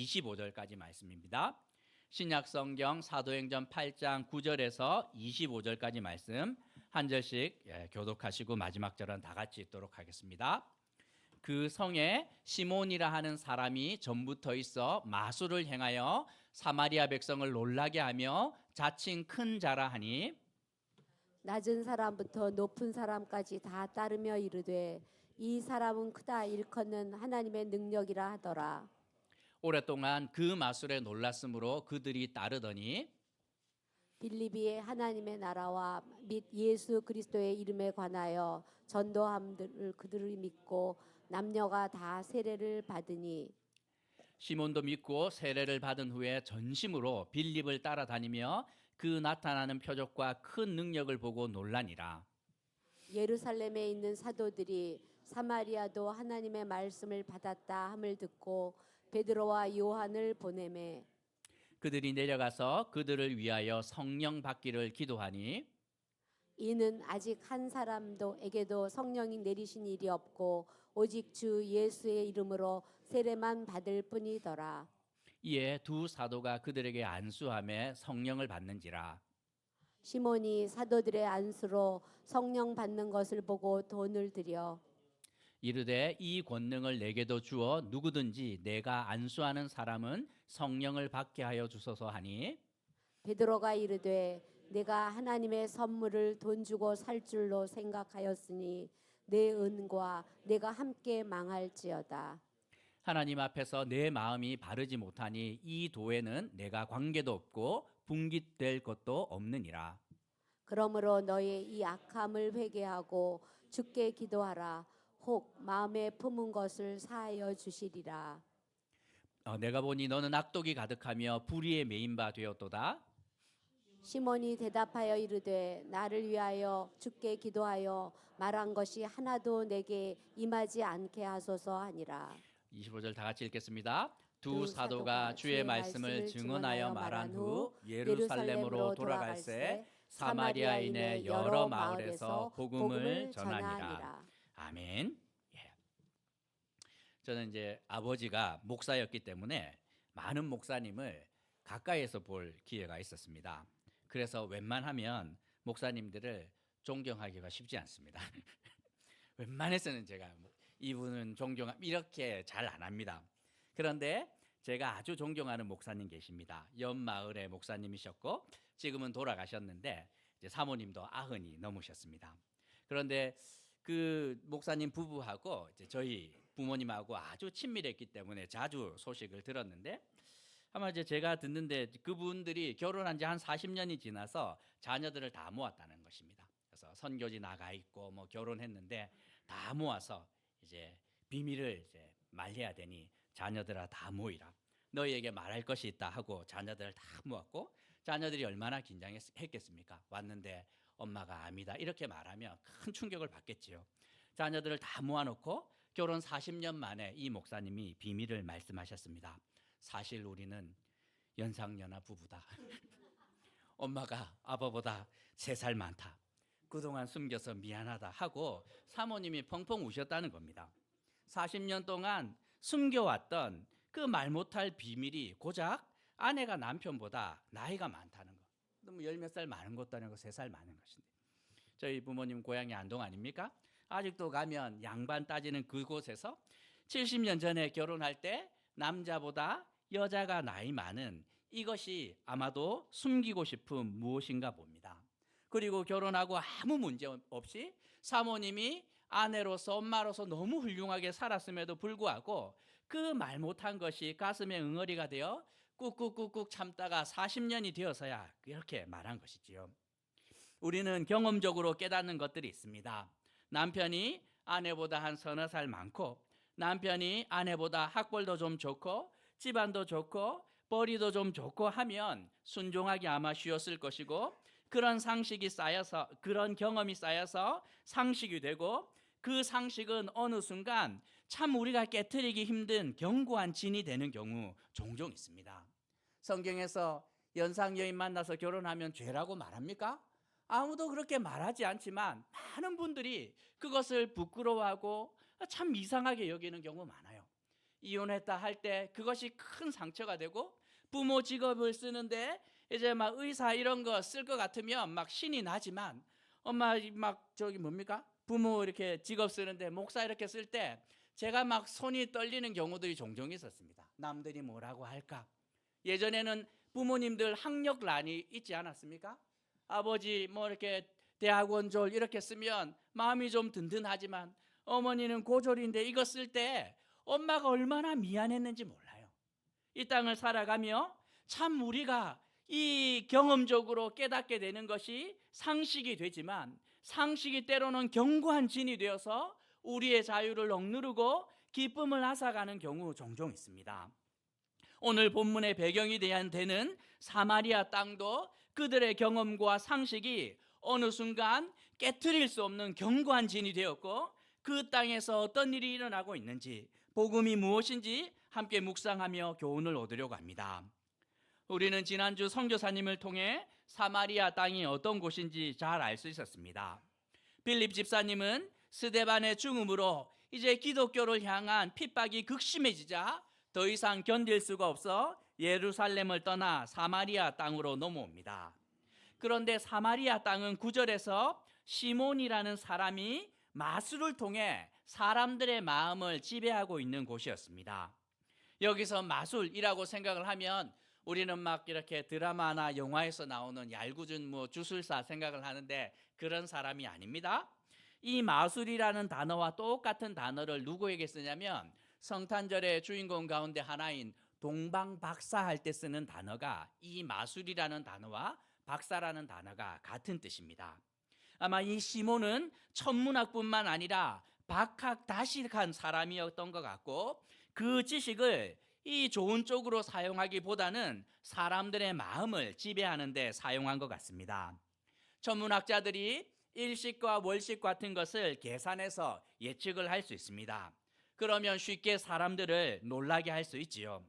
25절까지 말씀입니다. 신약성경 사도행전 8장 9절에서 25절까지 말씀 한 절씩 교독하시고 마지막 절은 다 같이 읽도록 하겠습니다. 그 성에 시몬이라 하는 사람이 전부터 있어 마술을 행하여 사마리아 백성을 놀라게 하며 자칭 큰 자라 하니 낮은 사람부터 높은 사람까지 다 따르며 이르되 이 사람은 크다 일컫는 하나님의 능력이라 하더라. 오랫동안 그 마술에 놀랐으므로 그들이 따르더니 빌립이 하나님의 나라와 및 예수 그리스도의 이름에 관하여 전도함들을 그들을 믿고 남녀가 다 세례를 받으니 시몬도 믿고 세례를 받은 후에 전심으로 빌립을 따라다니며 그 나타나는 표적과 큰 능력을 보고 놀라니라. 예루살렘에 있는 사도들이 사마리아도 하나님의 말씀을 받았다 함을 듣고 베드로와 요한을 보내매 그들이 내려가서 그들을 위하여 성령 받기를 기도하니 이는 아직 한 사람도에게도 성령이 내리신 일이 없고 오직 주 예수의 이름으로 세례만 받을 뿐이더라. 이에 두 사도가 그들에게 안수하며 성령을 받는지라. 시몬이 사도들의 안수로 성령 받는 것을 보고 돈을 들여 이르되 이 권능을 내게도 주어 누구든지 내가 안수하는 사람은 성령을 받게 하여 주소서 하니 베드로가 이르되 내가 하나님의 선물을 돈 주고 살 줄로 생각하였으니 내 은과 내가 함께 망할지어다. 하나님 앞에서 내 마음이 바르지 못하니 이 도에는 내가 관계도 없고 분깃될 것도 없느니라. 그러므로 너의 이 악함을 회개하고 주께 기도하라. 혹 마음에 품은 것을 사하여 주시리라. 내가 보니 너는 악독이 가득하며 불의에 매인 바 되었도다. 시몬이 대답하여 이르되 나를 위하여 주께 기도하여 말한 것이 하나도 내게 임하지 않게 하소서 하니라. 25절 다 같이 읽겠습니다. 두 사도가 주의 말씀을 증언하여 말한 후 예루살렘으로 돌아갈새 사마리아인의 여러 마을에서 복음을 전하니라. 아멘. 예. 저는 이제 아버지가 목사였기 때문에 많은 목사님을 가까이에서 볼 기회가 있었습니다. 그래서 웬만하면 목사님들을 존경하기가 쉽지 않습니다. 웬만해서는 제가 이분은 이렇게 잘 안 합니다. 그런데 제가 아주 존경하는 목사님 계십니다. 옆마을의 목사님이셨고 지금은 돌아가셨는데 이제 사모님도 90이 넘으셨습니다. 그런데 그 목사님 부부하고 이제 저희 부모님하고 아주 친밀했기 때문에 자주 소식을 들었는데 아마 이제 제가 듣는데 그분들이 결혼한 지 한 40년이 지나서 자녀들을 다 모았다는 것입니다. 그래서 선교지 나가 있고 뭐 결혼했는데 다 모아서 이제 비밀을 이제 말해야 되니 자녀들아 다 모이라. 너희에게 말할 것이 있다 하고 자녀들을 다 모았고 자녀들이 얼마나 긴장했겠습니까? 왔는데 엄마가 암이다 이렇게 말하면 큰 충격을 받겠지요. 자녀들을 다 모아놓고 결혼 40년 만에 이 목사님이 비밀을 말씀하셨습니다. 사실 우리는 연상연하 부부다. 엄마가 아빠보다 3살 많다. 그동안 숨겨서 미안하다 하고 사모님이 펑펑 우셨다는 겁니다. 40년 동안 숨겨왔던 그 말 못할 비밀이 고작 아내가 남편보다 나이가 많다는 거. 너무 10몇 살 많은 것도 아니고 3살 많은 것인데. 저희 부모님 고향이 안동 아닙니까? 아직도 가면 양반 따지는 그곳에서 70년 전에 결혼할 때 남자보다 여자가 나이 많은 이것이 아마도 숨기고 싶은 무엇인가 봅니다. 그리고 결혼하고 아무 문제 없이 사모님이 아내로서 엄마로서 너무 훌륭하게 살았음에도 불구하고 그 말 못한 것이 가슴에 응어리가 되어 꾹꾹꾹꾹 참다가 40년이 되어서야 이렇게 말한 것이지요. 우리는 경험적으로 깨닫는 것들이 있습니다. 남편이 아내보다 한 서너 살 많고 남편이 아내보다 학벌도 좀 좋고 집안도 좋고 벌이도 좀 좋고 하면 순종하기 아마 쉬웠을 것이고 그런 상식이 쌓여서 그런 경험이 쌓여서 상식이 되고 그 상식은 어느 순간 참 우리가 깨트리기 힘든 견고한 진이 되는 경우 종종 있습니다. 성경에서 연상 여인 만나서 결혼하면 죄라고 말합니까? 아무도 그렇게 말하지 않지만 많은 분들이 그것을 부끄러워하고 참 이상하게 여기는 경우 많아요. 이혼했다 할 때 그것이 큰 상처가 되고, 부모 직업을 쓰는데 이제 막 의사 이런 거 쓸 것 같으면 막 신이 나지만, 엄마 막 저기 뭡니까? 부모 이렇게 직업 쓰는데 목사 이렇게 쓸 때 제가 막 손이 떨리는 경우들이 종종 있었습니다. 남들이 뭐라고 할까? 예전에는 부모님들 학력란이 있지 않았습니까? 아버지 뭐 이렇게 대학원 졸 이렇게 쓰면 마음이 좀 든든하지만, 어머니는 고졸인데 이거 쓸 때 엄마가 얼마나 미안했는지 몰라요. 이 땅을 살아가며 참 우리가 이 경험적으로 깨닫게 되는 것이 상식이 되지만, 상식이 때로는 견고한 진이 되어서 우리의 자유를 억누르고 기쁨을 앗아가는 경우 종종 있습니다. 오늘 본문의 배경이 되는 사마리아 땅도 그들의 경험과 상식이 어느 순간 깨트릴 수 없는 견고한 진이 되었고, 그 땅에서 어떤 일이 일어나고 있는지, 복음이 무엇인지 함께 묵상하며 교훈을 얻으려고 합니다. 우리는 지난주 선교사님을 통해 사마리아 땅이 어떤 곳인지 잘 알 수 있었습니다. 빌립 집사님은 스데반의 죽음으로 이제 기독교를 향한 핍박이 극심해지자 더 이상 견딜 수가 없어 예루살렘을 떠나 사마리아 땅으로 넘어옵니다. 그런데 사마리아 땅은 9절에서 시몬이라는 사람이 마술을 통해 사람들의 마음을 지배하고 있는 곳이었습니다. 여기서 마술이라고 생각을 하면 우리는 막 이렇게 드라마나 영화에서 나오는 얄궂은 주술사 생각을 하는데, 그런 사람이 아닙니다. 이 마술이라는 단어와 똑같은 단어를 누구에게 쓰냐면, 성탄절의 주인공 가운데 하나인 동방박사 할 때 쓰는 단어가 이 마술이라는 단어와 박사라는 단어가 같은 뜻입니다. 아마 이 시몬은 천문학뿐만 아니라 박학다식한 사람이었던 것 같고, 그 지식을 이 좋은 쪽으로 사용하기보다는 사람들의 마음을 지배하는 데 사용한 것 같습니다. 천문학자들이 일식과 월식 같은 것을 계산해서 예측을 할 수 있습니다. 그러면 쉽게 사람들을 놀라게 할 수 있지요.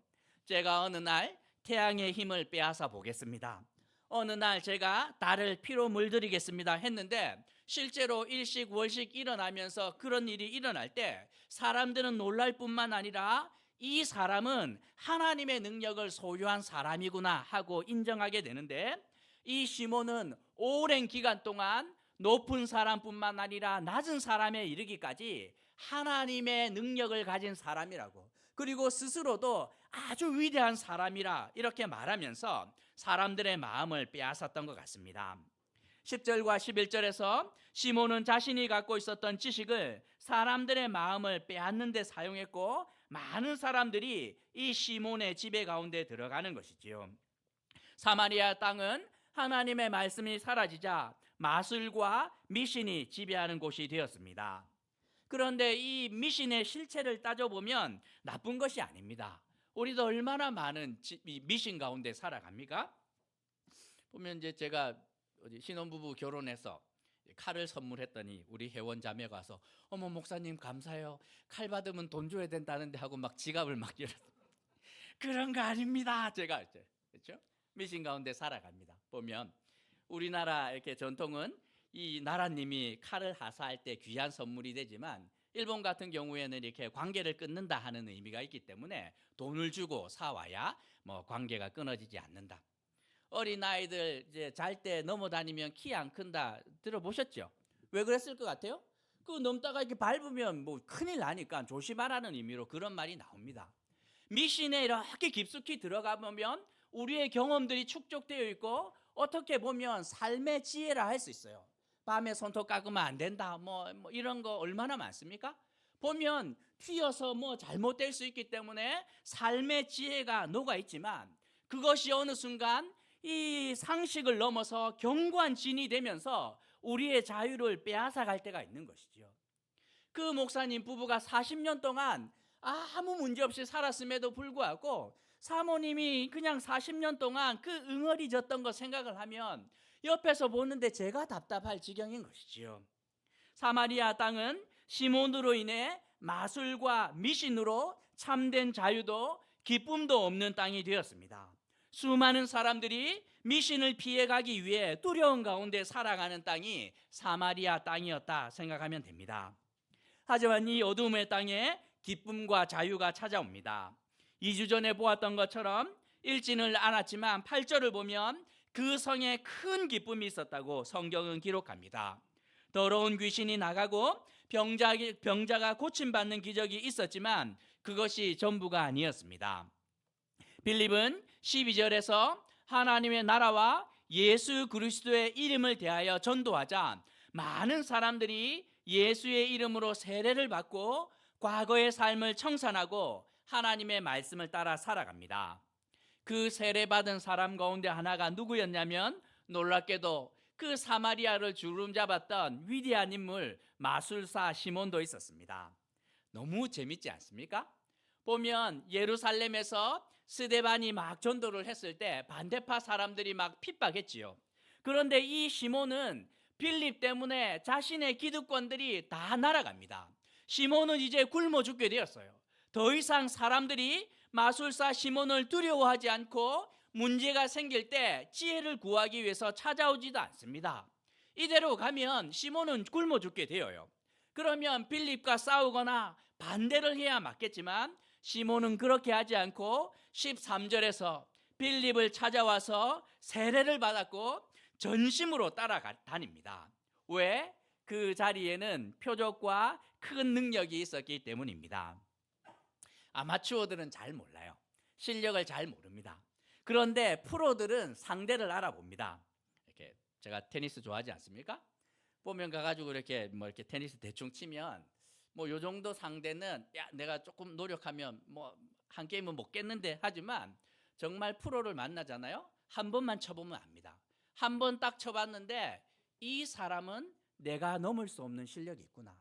제가 어느 날 태양의 힘을 빼앗아 보겠습니다, 어느 날 제가 달을 피로 물들이겠습니다 했는데, 실제로 일식 월식 일어나면서 그런 일이 일어날 때 사람들은 놀랄 뿐만 아니라 이 사람은 하나님의 능력을 소유한 사람이구나 하고 인정하게 되는데, 이 시몬은 오랜 기간 동안 높은 사람뿐만 아니라 낮은 사람에 이르기까지 하나님의 능력을 가진 사람이라고, 그리고 스스로도 아주 위대한 사람이라 이렇게 말하면서 사람들의 마음을 빼앗았던 것 같습니다. 10절과 11절에서 시몬은 자신이 갖고 있었던 지식을 사람들의 마음을 빼앗는 데 사용했고, 많은 사람들이 이 시몬의 지배 가운데 들어가는 것이지요. 사마리아 땅은 하나님의 말씀이 사라지자 마술과 미신이 지배하는 곳이 되었습니다. 그런데 이 미신의 실체를 따져보면 나쁜 것이 아닙니다. 우리도 얼마나 많은 미신 가운데 살아갑니까? 보면 이제 제가 신혼부부 결혼해서 칼을 선물했더니 우리 회원 자매가 와서, 어머 목사님 감사해요, 칼 받으면 돈 줘야 된다는데 하고 막 지갑을 막 열었어요. 그런 거 아닙니다. 제가 이제 그렇죠? 미신 가운데 살아갑니다. 보면 우리나라 이렇게 전통은 이 나라님이 칼을 하사할 때 귀한 선물이 되지만, 일본 같은 경우에는 이렇게 관계를 끊는다 하는 의미가 있기 때문에 돈을 주고 사와야 관계가 끊어지지 않는다. 어린 아이들 이제 잘 때 넘어다니면 키 안 큰다 들어보셨죠? 왜 그랬을 것 같아요? 그 넘다가 이렇게 밟으면 큰일 나니까 조심하라는 의미로 그런 말이 나옵니다. 미신에 이렇게 깊숙이 들어가 보면 우리의 경험들이 축적되어 있고, 어떻게 보면 삶의 지혜라 할 수 있어요. 밤에 손톱 깎으면 안 된다 이런 거 얼마나 많습니까? 보면 튀어서 잘못될 수 있기 때문에 삶의 지혜가 녹아 있지만, 그것이 어느 순간 이 상식을 넘어서 견고한 진이 되면서 우리의 자유를 빼앗아갈 때가 있는 것이죠. 그 목사님 부부가 40년 동안 아무 문제 없이 살았음에도 불구하고 사모님이 그냥 40년 동안 그 응어리졌던 거 생각을 하면 옆에서 보는데 제가 답답할 지경인 것이지요. 사마리아 땅은 시몬으로 인해 마술과 미신으로 참된 자유도 기쁨도 없는 땅이 되었습니다. 수많은 사람들이 미신을 피해가기 위해 두려운 가운데 살아가는 땅이 사마리아 땅이었다 생각하면 됩니다. 하지만 이 어둠의 땅에 기쁨과 자유가 찾아옵니다. 2주 전에 보았던 것처럼 읽지는 않았지만 8절을 보면 그 성에 큰 기쁨이 있었다고 성경은 기록합니다. 더러운 귀신이 나가고 병자가 고침받는 기적이 있었지만 그것이 전부가 아니었습니다. 빌립은 12절에서 하나님의 나라와 예수 그리스도의 이름을 대하여 전도하자 많은 사람들이 예수의 이름으로 세례를 받고 과거의 삶을 청산하고 하나님의 말씀을 따라 살아갑니다. 그 세례받은 사람 가운데 하나가 누구였냐면 놀랍게도 그 사마리아를 주름잡았던 위대한 인물 마술사 시몬도 있었습니다. 너무 재밌지 않습니까? 보면 예루살렘에서 스데반이 막 전도를 했을 때 반대파 사람들이 막 핍박했지요. 그런데 이 시몬은 빌립 때문에 자신의 기득권들이 다 날아갑니다. 시몬은 이제 굶어 죽게 되었어요. 더 이상 사람들이 마술사 시몬을 두려워하지 않고 문제가 생길 때 지혜를 구하기 위해서 찾아오지도 않습니다. 이대로 가면 시몬은 굶어 죽게 되어요. 그러면 빌립과 싸우거나 반대를 해야 맞겠지만 시몬은 그렇게 하지 않고 13절에서 빌립을 찾아와서 세례를 받았고 전심으로 따라다닙니다. 왜? 그 자리에는 표적과 큰 능력이 있었기 때문입니다. 아마추어들은 잘 몰라요. 실력을 잘 모릅니다. 그런데 프로들은 상대를 알아봅니다. 이렇게 제가 테니스 좋아하지 않습니까? 보면 가가지고 이렇게 테니스 대충 치면 요 정도 상대는 내가 조금 노력하면 한 게임은 못 깼는데 하지만 정말 프로를 만나잖아요. 한 번만 쳐보면 압니다. 한 번 딱 쳐봤는데 이 사람은 내가 넘을 수 없는 실력이 있구나.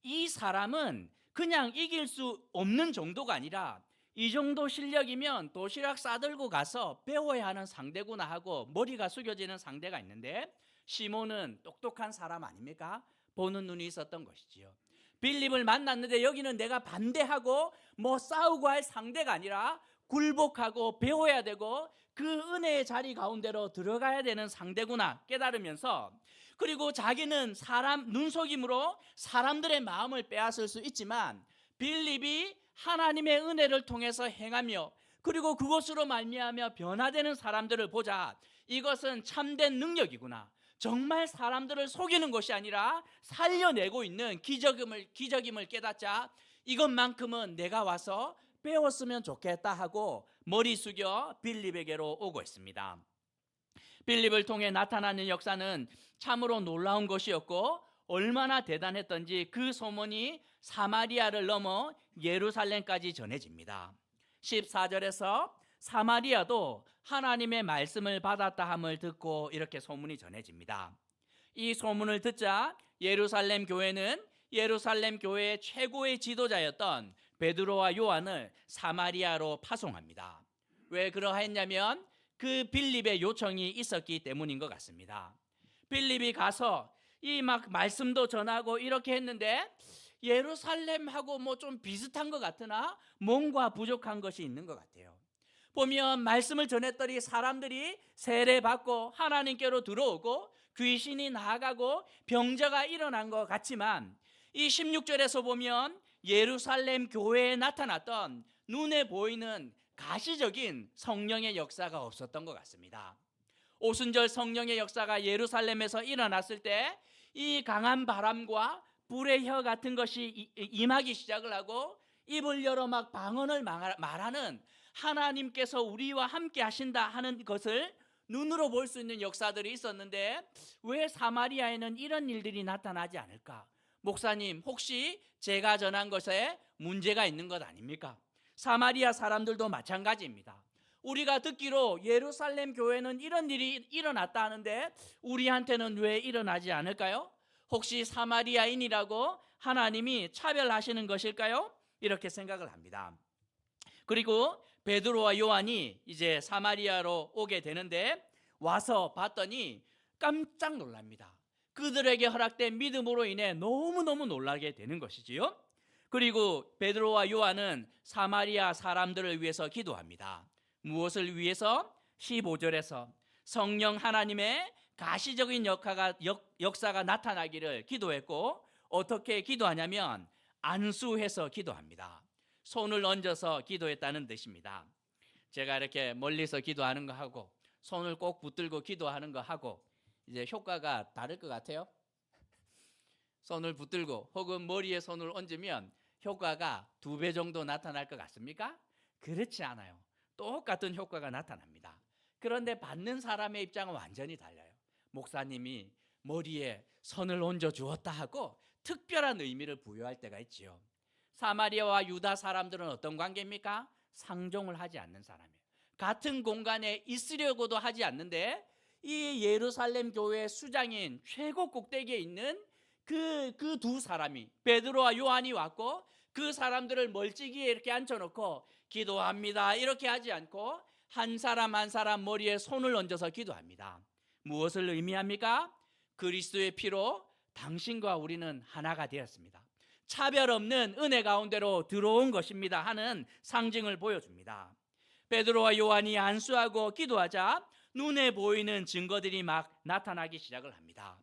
이 사람은 그냥 이길 수 없는 정도가 아니라 이 정도 실력이면 도시락 싸들고 가서 배워야 하는 상대구나 하고 머리가 숙여지는 상대가 있는데 시몬은 똑똑한 사람 아닙니까? 보는 눈이 있었던 것이지요. 빌립을 만났는데 여기는 내가 반대하고 싸우고 할 상대가 아니라 굴복하고 배워야 되고 그 은혜의 자리 가운데로 들어가야 되는 상대구나 깨달으면서, 그리고 자기는 사람 눈속임으로 사람들의 마음을 빼앗을 수 있지만 빌립이 하나님의 은혜를 통해서 행하며 그리고 그것으로 말미암아 변화되는 사람들을 보자, 이것은 참된 능력이구나, 정말 사람들을 속이는 것이 아니라 살려내고 있는 기적임을 깨닫자 이것만큼은 내가 와서 배웠으면 좋겠다 하고 머리 숙여 빌립에게로 오고 있습니다. 빌립을 통해 나타나는 역사는 참으로 놀라운 것이었고 얼마나 대단했던지 그 소문이 사마리아를 넘어 예루살렘까지 전해집니다. 14절에서 사마리아도 하나님의 말씀을 받았다 함을 듣고 이렇게 소문이 전해집니다. 이 소문을 듣자 예루살렘 교회는 예루살렘 교회의 최고의 지도자였던 베드로와 요한을 사마리아로 파송합니다. 왜 그러했냐면 그 빌립의 요청이 있었기 때문인 것 같습니다. 빌립이 가서 이 말씀도 전하고 이렇게 했는데 예루살렘하고 좀 비슷한 것 같으나 뭔가 부족한 것이 있는 것 같아요. 보면 말씀을 전했더니 사람들이 세례받고 하나님께로 들어오고 귀신이 나가고 병자가 일어난 것 같지만 이 16절에서 보면 예루살렘 교회에 나타났던 눈에 보이는 가시적인 성령의 역사가 없었던 것 같습니다. 오순절 성령의 역사가 예루살렘에서 일어났을 때 이 강한 바람과 불의 혀 같은 것이 임하기 시작을 하고 입을 열어 방언을 말하는, 하나님께서 우리와 함께 하신다 하는 것을 눈으로 볼 수 있는 역사들이 있었는데 왜 사마리아에는 이런 일들이 나타나지 않을까? 목사님, 혹시 제가 전한 것에 문제가 있는 것 아닙니까? 사마리아 사람들도 마찬가지입니다. 우리가 듣기로 예루살렘 교회는 이런 일이 일어났다 하는데 우리한테는 왜 일어나지 않을까요? 혹시 사마리아인이라고 하나님이 차별하시는 것일까요? 이렇게 생각을 합니다. 그리고 베드로와 요한이 이제 사마리아로 오게 되는데 와서 봤더니 깜짝 놀랍니다. 그들에게 허락된 믿음으로 인해 너무너무 놀라게 되는 것이지요. 그리고 베드로와 요한은 사마리아 사람들을 위해서 기도합니다. 무엇을 위해서? 15절에서 성령 하나님의 가시적인 역사가 나타나기를 기도했고, 어떻게 기도하냐면 안수해서 기도합니다. 손을 얹어서 기도했다는 뜻입니다. 제가 이렇게 멀리서 기도하는 거 하고 손을 꼭 붙들고 기도하는 거 하고 이제 효과가 다를 것 같아요. 손을 붙들고 혹은 머리에 손을 얹으면 효과가 2배 정도 나타날 것 같습니까? 그렇지 않아요. 똑같은 효과가 나타납니다. 그런데 받는 사람의 입장은 완전히 달라요. 목사님이 머리에 손을 얹어 주었다 하고 특별한 의미를 부여할 때가 있지요. 사마리아와 유다 사람들은 어떤 관계입니까? 상종을 하지 않는 사람이에요. 같은 공간에 있으려고도 하지 않는데 이 예루살렘 교회의 수장인 최고 꼭대기에 있는 그 두 사람이 베드로와 요한이 왔고 그 사람들을 멀찍이에 이렇게 앉혀놓고 기도합니다 이렇게 하지 않고 한 사람 한 사람 머리에 손을 얹어서 기도합니다. 무엇을 의미합니까? 그리스도의 피로 당신과 우리는 하나가 되었습니다. 차별 없는 은혜 가운데로 들어온 것입니다 하는 상징을 보여줍니다. 베드로와 요한이 안수하고 기도하자 눈에 보이는 증거들이 막 나타나기 시작을 합니다.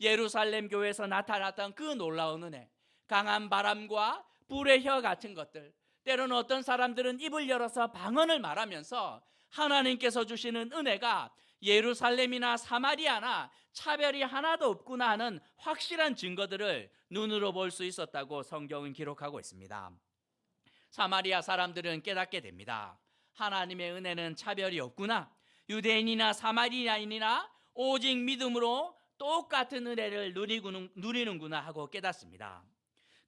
예루살렘 교회에서 나타났던 그 놀라운 은혜, 강한 바람과 불의 혀 같은 것들, 때로는 어떤 사람들은 입을 열어서 방언을 말하면서 하나님께서 주시는 은혜가 예루살렘이나 사마리아나 차별이 하나도 없구나 하는 확실한 증거들을 눈으로 볼 수 있었다고 성경은 기록하고 있습니다. 사마리아 사람들은 깨닫게 됩니다. 하나님의 은혜는 차별이 없구나. 유대인이나 사마리아인이나 오직 믿음으로 똑같은 은혜를 누리는구나 하고 깨닫습니다.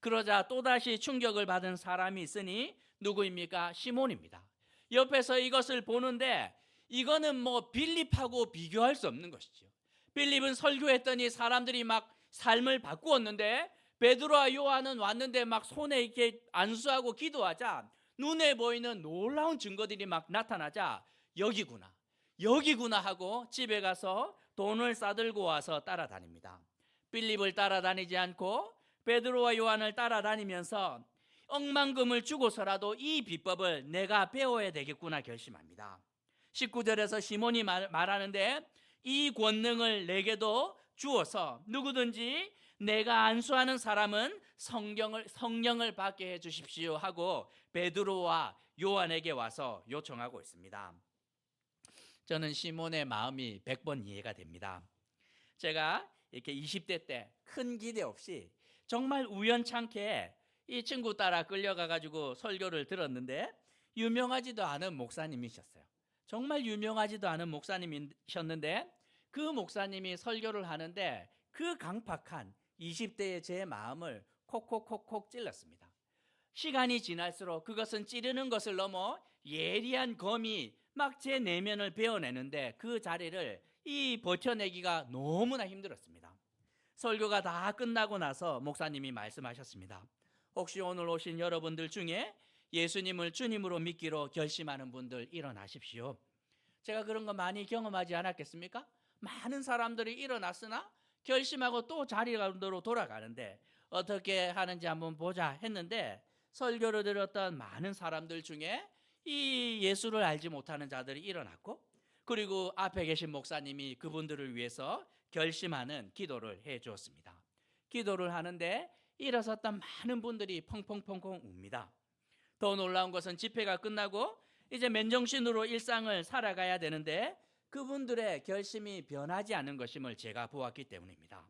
그러자 또다시 충격을 받은 사람이 있으니 누구입니까? 시몬입니다. 옆에서 이것을 보는데 이거는 뭐 빌립하고 비교할 수 없는 것이죠. 빌립은 설교했더니 사람들이 막 삶을 바꾸었는데 베드로와 요한은 왔는데 막 손에 이렇게 안수하고 기도하자 눈에 보이는 놀라운 증거들이 막 나타나자 여기구나 하고 집에 가서 돈을 싸들고 와서 따라다닙니다. 빌립을 따라다니지 않고 베드로와 요한을 따라다니면서 억만금을 주고서라도 이 비법을 내가 배워야 되겠구나 결심합니다. 19절에서 시몬이 말하는데 이 권능을 내게도 주어서 누구든지 내가 안수하는 사람은 성령을 받게 해 주십시오 하고 베드로와 요한에게 와서 요청하고 있습니다. 저는 시몬의 마음이 100번 이해가 됩니다. 제가 이렇게 20대 때 큰 기대 없이 정말 우연찮게 이 친구 따라 끌려가 가지고 설교를 들었는데 유명하지도 않은 목사님이셨어요. 정말 유명하지도 않은 목사님이셨는데 그 목사님이 설교를 하는데 그 강팍한 20대의 제 마음을 콕콕콕콕 찔렀습니다. 시간이 지날수록 그것은 찌르는 것을 넘어 예리한 검이 막 제 내면을 베어내는데 그 자리를 버텨내기가 너무나 힘들었습니다. 설교가 다 끝나고 나서 목사님이 말씀하셨습니다. 혹시 오늘 오신 여러분들 중에 예수님을 주님으로 믿기로 결심하는 분들 일어나십시오. 제가 그런 거 많이 경험하지 않았겠습니까? 많은 사람들이 일어났으나 결심하고 또 자리로 돌아가는데 어떻게 하는지 한번 보자 했는데 설교를 들었던 많은 사람들 중에 이 예수를 알지 못하는 자들이 일어났고 그리고 앞에 계신 목사님이 그분들을 위해서 결심하는 기도를 해 주었습니다. 기도를 하는데 일어섰던 많은 분들이 펑펑펑펑 웁니다. 더 놀라운 것은 집회가 끝나고 이제 맨정신으로 일상을 살아가야 되는데 그분들의 결심이 변하지 않은 것임을 제가 보았기 때문입니다.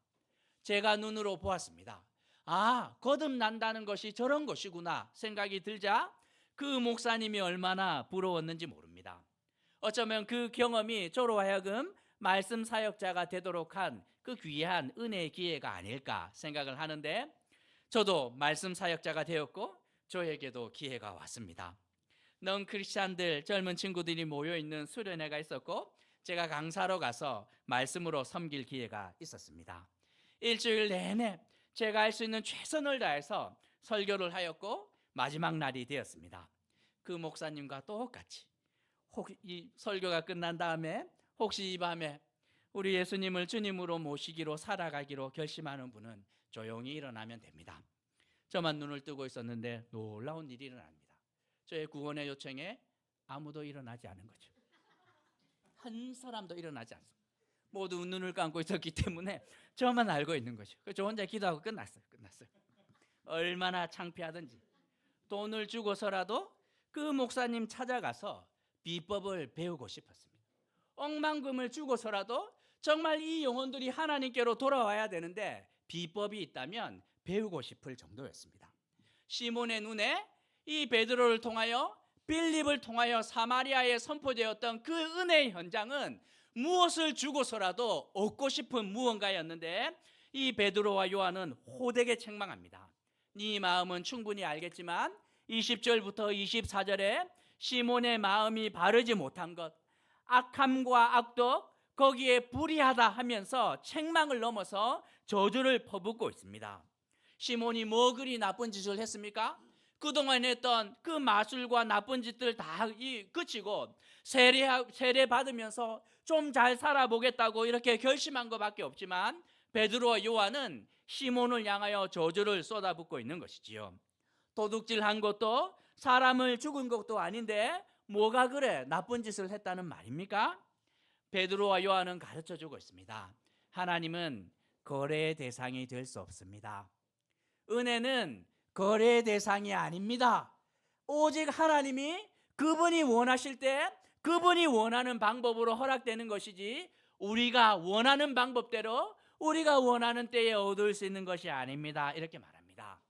제가 눈으로 보았습니다. 아, 거듭난다는 것이 저런 것이구나 생각이 들자 그 목사님이 얼마나 부러웠는지 모릅니다. 어쩌면 그 경험이 저로 하여금 말씀 사역자가 되도록 한 그 귀한 은혜의 기회가 아닐까 생각을 하는데 저도 말씀 사역자가 되었고 저에게도 기회가 왔습니다. 넌 크리스찬들 젊은 친구들이 모여있는 수련회가 있었고 제가 강사로 가서 말씀으로 섬길 기회가 있었습니다. 일주일 내내 제가 할 수 있는 최선을 다해서 설교를 하였고 마지막 날이 되었습니다. 그 목사님과 똑같이 혹시 이 설교가 끝난 다음에 혹시 이 밤에 우리 예수님을 주님으로 모시기로 살아가기로 결심하는 분은 조용히 일어나면 됩니다. 저만 눈을 뜨고 있었는데 놀라운 일이 일어납니다. 저의 구원의 요청에 아무도 일어나지 않은 거죠. 한 사람도 일어나지 않습니다. 모두 눈을 감고 있었기 때문에 저만 알고 있는 거죠. 저 혼자 기도하고 끝났어요. 얼마나 창피하든지 돈을 주고서라도 그 목사님 찾아가서 비법을 배우고 싶었습니다. 억만금을 주고서라도 정말 이 영혼들이 하나님께로 돌아와야 되는데 비법이 있다면 배우고 싶을 정도였습니다. 시몬의 눈에 이 베드로를 통하여 빌립을 통하여 사마리아에 선포되었던 그 은혜의 현장은 무엇을 주고서라도 얻고 싶은 무언가였는데 이 베드로와 요한은 호되게 책망합니다. 네 마음은 충분히 알겠지만 20절부터 24절에 시몬의 마음이 바르지 못한 것, 악함과 악독, 거기에 불의하다 하면서 책망을 넘어서 저주를 퍼붓고 있습니다. 시몬이 뭐 그리 나쁜 짓을 했습니까? 그동안 했던 그 마술과 나쁜 짓들 다 그치고 세례 받으면서 좀 잘 살아보겠다고 이렇게 결심한 것밖에 없지만 베드로와 요한은 시몬을 향하여 저주를 쏟아붓고 있는 것이지요. 도둑질한 것도 사람을 죽은 것도 아닌데 뭐가 그래 나쁜 짓을 했다는 말입니까? 베드로와 요한은 가르쳐주고 있습니다. 하나님은 거래의 대상이 될 수 없습니다. 은혜는 거래의 대상이 아닙니다. 오직 하나님이 그분이 원하실 때 그분이 원하는 방법으로 허락되는 것이지 우리가 원하는 방법대로 우리가 원하는 때에 얻을 수 있는 것이 아닙니다. 이렇게 말합니다.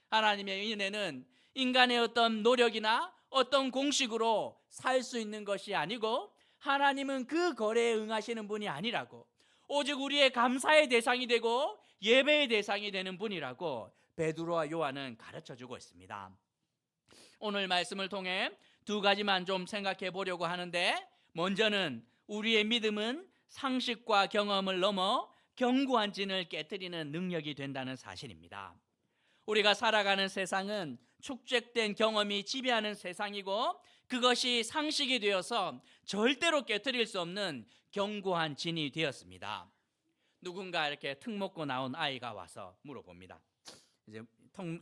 하나님의 은혜는 인간의 어떤 노력이나 어떤 공식으로 살 수 있는 것이 아니고 하나님은 그 거래에 응하시는 분이 아니라고, 오직 우리의 감사의 대상이 되고 예배의 대상이 되는 분이라고 베드로와 요한은 가르쳐주고 있습니다. 오늘 말씀을 통해 두 가지만 좀 생각해 보려고 하는데, 먼저는 우리의 믿음은 상식과 경험을 넘어 견고한 진을 깨뜨리는 능력이 된다는 사실입니다. 우리가 살아가는 세상은 축적된 경험이 지배하는 세상이고 그것이 상식이 되어서 절대로 깨뜨릴 수 없는 견고한 진이 되었습니다. 누군가 이렇게 특 먹고 나온 아이가 와서 물어봅니다. 이제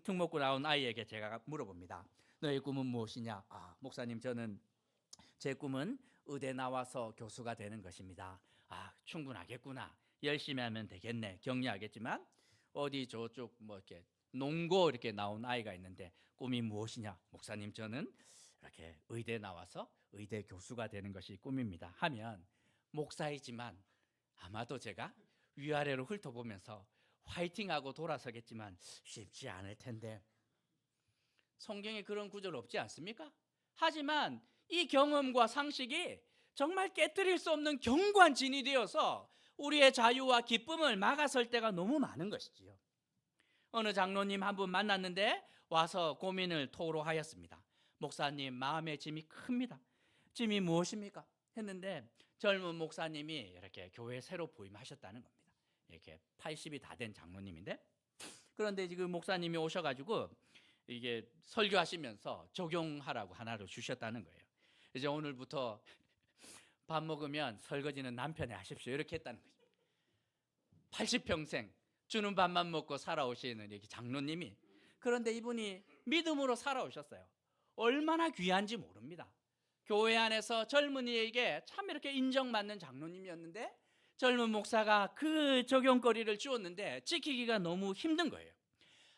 특 먹고 나온 아이에게 제가 물어봅니다. 너의 꿈은 무엇이냐? 목사님, 제 꿈은 의대 나와서 교수가 되는 것입니다. 충분하겠구나. 열심히 하면 되겠네. 격려하겠지만 어디 저쪽 이렇게 농고 이렇게 나온 아이가 있는데 꿈이 무엇이냐? 목사님, 저는 이렇게 의대 나와서 의대 교수가 되는 것이 꿈입니다. 하면 목사이지만 아마도 제가 위아래로 훑어보면서 화이팅하고 돌아서겠지만 쉽지 않을 텐데, 성경에 그런 구절 없지 않습니까? 하지만 이 경험과 상식이 정말 깨뜨릴 수 없는 견고한 진이 되어서 우리의 자유와 기쁨을 막아설 때가 너무 많은 것이지요. 어느 장로님 한 분 만났는데 와서 고민을 토로하였습니다. 목사님, 마음의 짐이 큽니다. 짐이 무엇입니까? 했는데 젊은 목사님이 이렇게 교회에 새로 부임하셨다는 겁니다. 이렇게 80이 다 된 장로님인데, 그런데 지금 목사님이 오셔가지고 이게 설교하시면서 적용하라고 하나를 주셨다는 거예요. 이제 오늘부터 밥 먹으면 설거지는 남편이 하십시오, 이렇게 했다는 거죠. 80평생 주는 밥만 먹고 살아오시는 이렇게 장로님이, 그런데 이분이 믿음으로 살아오셨어요. 얼마나 귀한지 모릅니다. 교회 안에서 젊은이에게 참 이렇게 인정받는 장로님이었는데 젊은 목사가 그 적용거리를 주었는데 지키기가 너무 힘든 거예요.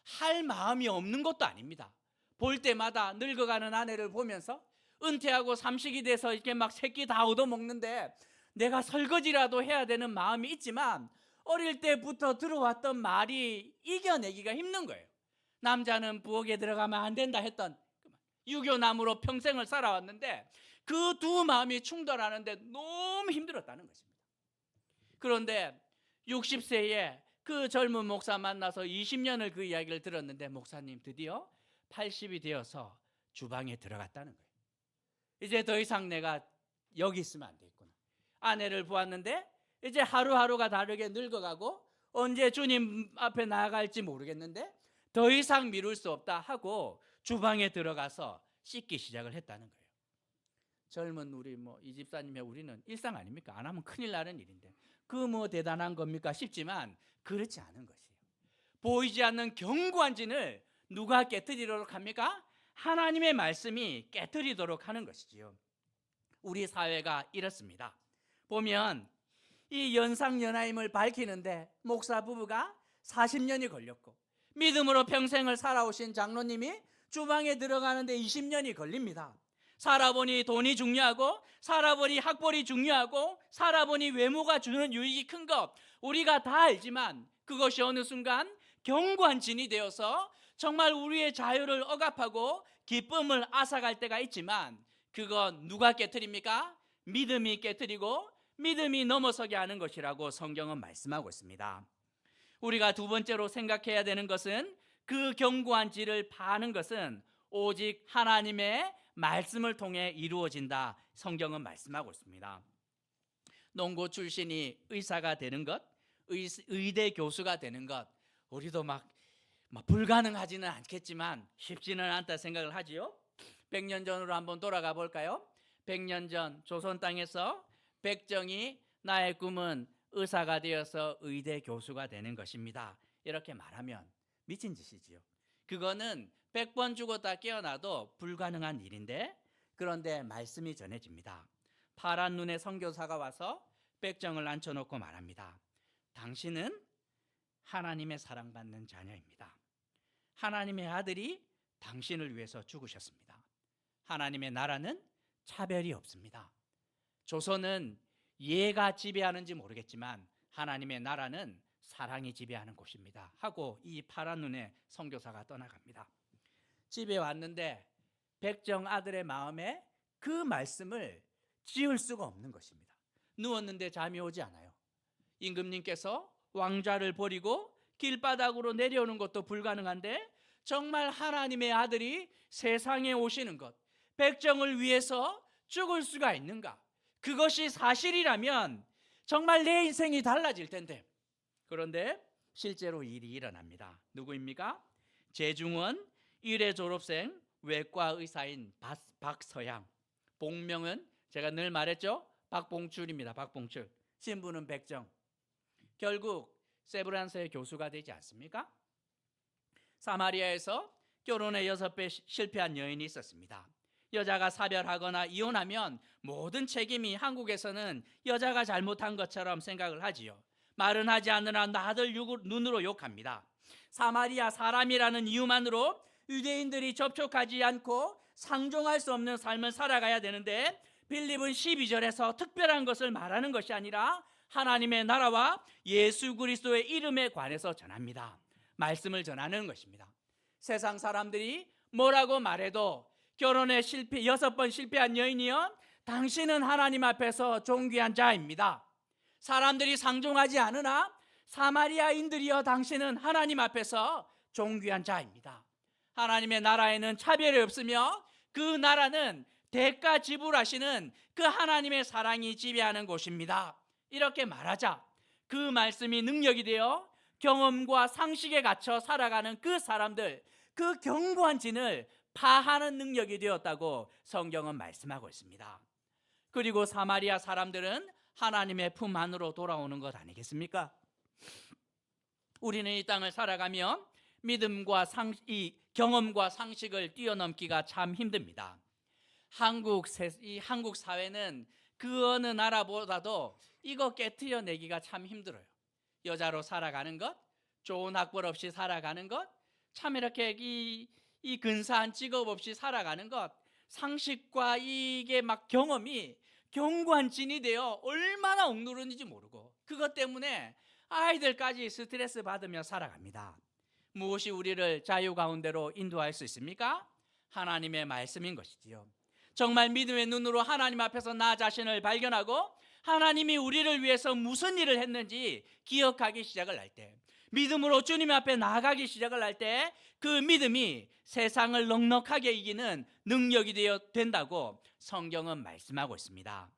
할 마음이 없는 것도 아닙니다. 볼 때마다 늙어가는 아내를 보면서 은퇴하고 삼식이 돼서 이렇게 막 새끼 다 얻어먹는데 내가 설거지라도 해야 되는 마음이 있지만 어릴 때부터 들어왔던 말이 이겨내기가 힘든 거예요. 남자는 부엌에 들어가면 안 된다 했던 유교남으로 평생을 살아왔는데 그 두 마음이 충돌하는데 너무 힘들었다는 것입니다. 그런데 60세에 그 젊은 목사 만나서 20년을 그 이야기를 들었는데, 목사님 드디어 80이 되어서 주방에 들어갔다는 거예요. 이제 더 이상 내가 여기 있으면 안 되겠구나. 아내를 보았는데 이제 하루하루가 다르게 늙어가고 언제 주님 앞에 나아갈지 모르겠는데 더 이상 미룰 수 없다 하고 주방에 들어가서 씻기 시작을 했다는 거예요. 젊은 우리 이 집사님의 우리는 일상 아닙니까? 안 하면 큰일 나는 일인데 그 대단한 겁니까 싶지만 그렇지 않은 것이에요. 보이지 않는 견고한 진을 누가 깨뜨리도록 합니까? 하나님의 말씀이 깨뜨리도록 하는 것이지요. 우리 사회가 이렇습니다. 보면 이 연상연하임을 밝히는데 목사 부부가 40년이 걸렸고 믿음으로 평생을 살아오신 장로님이 주방에 들어가는데 20년이 걸립니다. 살아보니 돈이 중요하고, 살아보니 학벌이 중요하고, 살아보니 외모가 주는 유익이 큰 것, 우리가 다 알지만 그것이 어느 순간 견고한 진이 되어서 정말 우리의 자유를 억압하고 기쁨을 앗아갈 때가 있지만, 그건 누가 깨트립니까? 믿음이 깨트리고 믿음이 넘어서게 하는 것이라고 성경은 말씀하고 있습니다. 우리가 두 번째로 생각해야 되는 것은, 그 견고한 질을 파는 것은 오직 하나님의 말씀을 통해 이루어진다, 성경은 말씀하고 있습니다. 농고 출신이 의사가 되는 것, 의대 교수가 되는 것, 우리도 막 불가능하지는 않겠지만 쉽지는 않다 생각을 하지요. 100년 전으로 한번 돌아가 볼까요? 100년 전 조선 땅에서 백정이 나의 꿈은 의사가 되어서 의대 교수가 되는 것입니다, 이렇게 말하면 미친 짓이지요. 그거는 100번 죽었다 깨어나도 불가능한 일인데, 그런데 말씀이 전해집니다. 파란 눈의 선교사가 와서 백정을 앉혀놓고 말합니다. 당신은 하나님의 사랑받는 자녀입니다. 하나님의 아들이 당신을 위해서 죽으셨습니다. 하나님의 나라는 차별이 없습니다. 조선은 예가 지배하는지 모르겠지만 하나님의 나라는 사랑이 지배하는 곳입니다 하고 이 파란 눈의 선교사가 떠나갑니다. 집에 왔는데 백정 아들의 마음에 그 말씀을 지울 수가 없는 것입니다. 누웠는데 잠이 오지 않아요. 임금님께서 왕좌를 버리고 길바닥으로 내려오는 것도 불가능한데, 정말 하나님의 아들이 세상에 오시는 것, 백정을 위해서 죽을 수가 있는가? 그것이 사실이라면 정말 내 인생이 달라질 텐데. 그런데 실제로 일이 일어납니다. 누구입니까? 재중원 1회 졸업생 외과 의사인 박서양, 본명은 제가 늘 말했죠, 박봉출입니다. 박봉출. 신부는 백정. 결국 세브란스의 교수가 되지 않습니까? 사마리아에서 결혼에 6배 실패한 여인이 있었습니다. 여자가 사별하거나 이혼하면 모든 책임이 한국에서는 여자가 잘못한 것처럼 생각을 하지요. 말은 하지 않으나 나들 눈으로 욕합니다. 사마리아 사람이라는 이유만으로 유대인들이 접촉하지 않고 상종할 수 없는 삶을 살아가야 되는데, 빌립은 12절에서 특별한 것을 말하는 것이 아니라 하나님의 나라와 예수 그리스도의 이름에 관해서 전합니다. 말씀을 전하는 것입니다. 세상 사람들이 뭐라고 말해도 결혼에 6번 실패한 여인이여, 당신은 하나님 앞에서 존귀한 자입니다. 사람들이 상종하지 않으나 사마리아인들이여, 당신은 하나님 앞에서 존귀한 자입니다. 하나님의 나라에는 차별이 없으며 그 나라는 대가 지불하시는 그 하나님의 사랑이 지배하는 곳입니다. 이렇게 말하자 그 말씀이 능력이 되어 경험과 상식에 갇혀 살아가는 그 사람들, 그 견고한 진을 파하는 능력이 되었다고 성경은 말씀하고 있습니다. 그리고 사마리아 사람들은 하나님의 품 안으로 돌아오는 것 아니겠습니까? 우리는 이 땅을 살아가며 믿음과 경험과 상식을 뛰어넘기가 참 힘듭니다. 한국 사회는 그 어느 나라보다도 이거 깨트려내기가 참 힘들어요. 여자로 살아가는 것, 좋은 학벌 없이 살아가는 것, 참 이렇게 이 근사한 직업 없이 살아가는 것, 상식과 이게 막 경험이 견고한 진이 되어 얼마나 억누르는지 모르고, 그것 때문에 아이들까지 스트레스 받으며 살아갑니다. 무엇이 우리를 자유 가운데로 인도할 수 있습니까? 하나님의 말씀인 것이지요. 정말 믿음의 눈으로 하나님 앞에서 나 자신을 발견하고 하나님이 우리를 위해서 무슨 일을 했는지 기억하기 시작을 할 때, 믿음으로 주님 앞에 나아가기 시작을 할 때, 그 믿음이 세상을 넉넉하게 이기는 능력이 된다고 성경은 말씀하고 있습니다.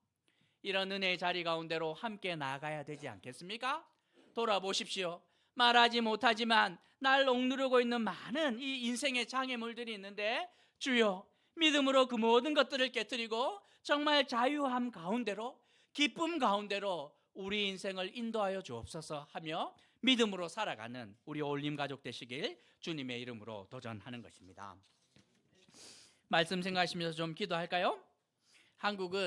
이런 은혜의 자리 가운데로 함께 나아가야 되지 않겠습니까? 돌아보십시오. 말하지 못하지만 날 억누르고 있는 많은 이 인생의 장애물들이 있는데, 주여, 믿음으로 그 모든 것들을 깨트리고 정말 자유함 가운데로, 기쁨 가운데로 우리 인생을 인도하여 주옵소서 하며 믿음으로 살아가는 우리 올림 가족 되시길 주님의 이름으로 도전하는 것입니다. 말씀 생각하시면서 좀 기도할까요? 한국은